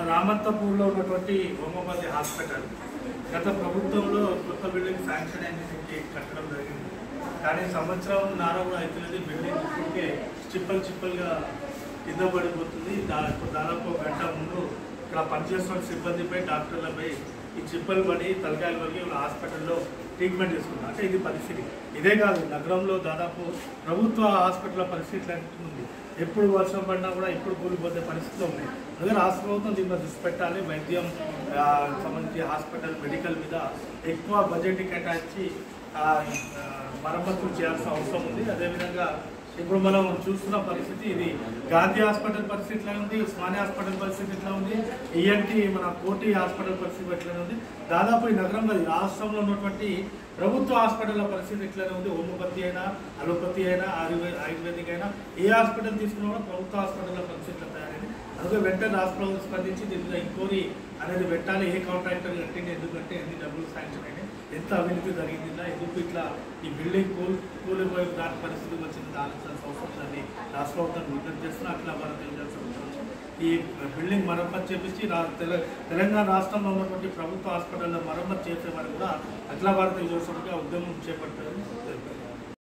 రామంతపూర్లో ఉన్నటువంటి homeopathy hospital గత ప్రభుత్వంలో కొత్త బిల్డింగ్ శాంక్షన్ అయింది, కట్టడం జరిగింది. కానీ సంవత్సరం నారా కూడా అవుతున్నది. బిల్డింగ్ ఇప్పటికే చిప్పలుగా కింద పడిపోతుంది. దాదాపు ఒక గంట ముందు ఇక్కడ పనిచేస్తున్న సిబ్బందిపై, డాక్టర్లపై ఈ చిప్పలు పడి తలకాయలు పడి హాస్పిటల్లో ట్రీట్మెంట్ తీసుకున్నారు. అంటే ఇది పరిస్థితి. ఇదే కాదు, నగరంలో దాదాపు ప్రభుత్వ హాస్పిటల్ పరిస్థితి ఉంది. ఎప్పుడు వర్షం పడినా కూడా ఎప్పుడు కూలిపోతే పరిస్థితులు ఉన్నాయి. అందుకే రాష్ట్ర ప్రభుత్వం దీన్ని దృష్టి పెట్టాలి. వైద్యం సంబంధించి హాస్పిటల్ మెడికల్ మీద ఎక్కువ బడ్జెట్ కేటాయించి మరమ్మతులు చేయాల్సిన అవసరం ఉంది. అదేవిధంగా ఇప్పుడు మనం చూస్తున్న పరిస్థితి ఇది గాంధీ హాస్పిటల్ పరిస్థితి ఎట్లా ఉంది, ఉస్మానియా హాస్పిటల్ పరిస్థితి ఎట్లా ఉంది, ఈఎన్టీ మన కోటి హాస్పిటల్ పరిస్థితి ఎట్లా ఉంది. దాదాపు ఈ నగరంలో రాష్ట్రంలో ఉన్నటువంటి ప్రభుత్వ హాస్పిటల్ల పరిస్థితి ఎట్లనే ఉంది. హోమియోపతి అయినా, అలోపతి అయినా, ఆయుర్వేదిక్ అయినా ఏ హాస్పిటల్ తీసుకున్నా కూడా ప్రభుత్వ హాస్పిటల్ల పరిస్థితి ఎట్లా తయారైంది. అందుకే వెంటనే రాష్ట్ర ప్రభుత్వం స్పందించి దీని మీద ఎంక్వైరీ అనేది పెట్టాలి. ఏ కాంట్రాక్టర్ కట్టింది, ఎందుకంటే ఎన్ని డబ్బులు శాంక్షన్ అయినాయి, ఎంత అవినీతి జరిగిందా, ఎందుకు ఇట్లా ఈ బిల్డింగ్ కూలిపోయి దాని పరిస్థితికి వచ్చింది ఆలోచించాల్సిన అవసరం ఉందని రాష్ట్ర ప్రభుత్వం విజ్ఞప్తి చేస్తున్నా. అఖిల భారత ఈ బిల్డింగ్ మరమ్మతు చేపించి తెలంగాణ రాష్ట్రంలో ఉన్నటువంటి ప్రభుత్వ హాస్పిటల్లో మరమ్మతు చేసే వరకు కూడా అఖిల భారత యువసభగా ఉద్యమం చేపట్టాలని తెలిపారు.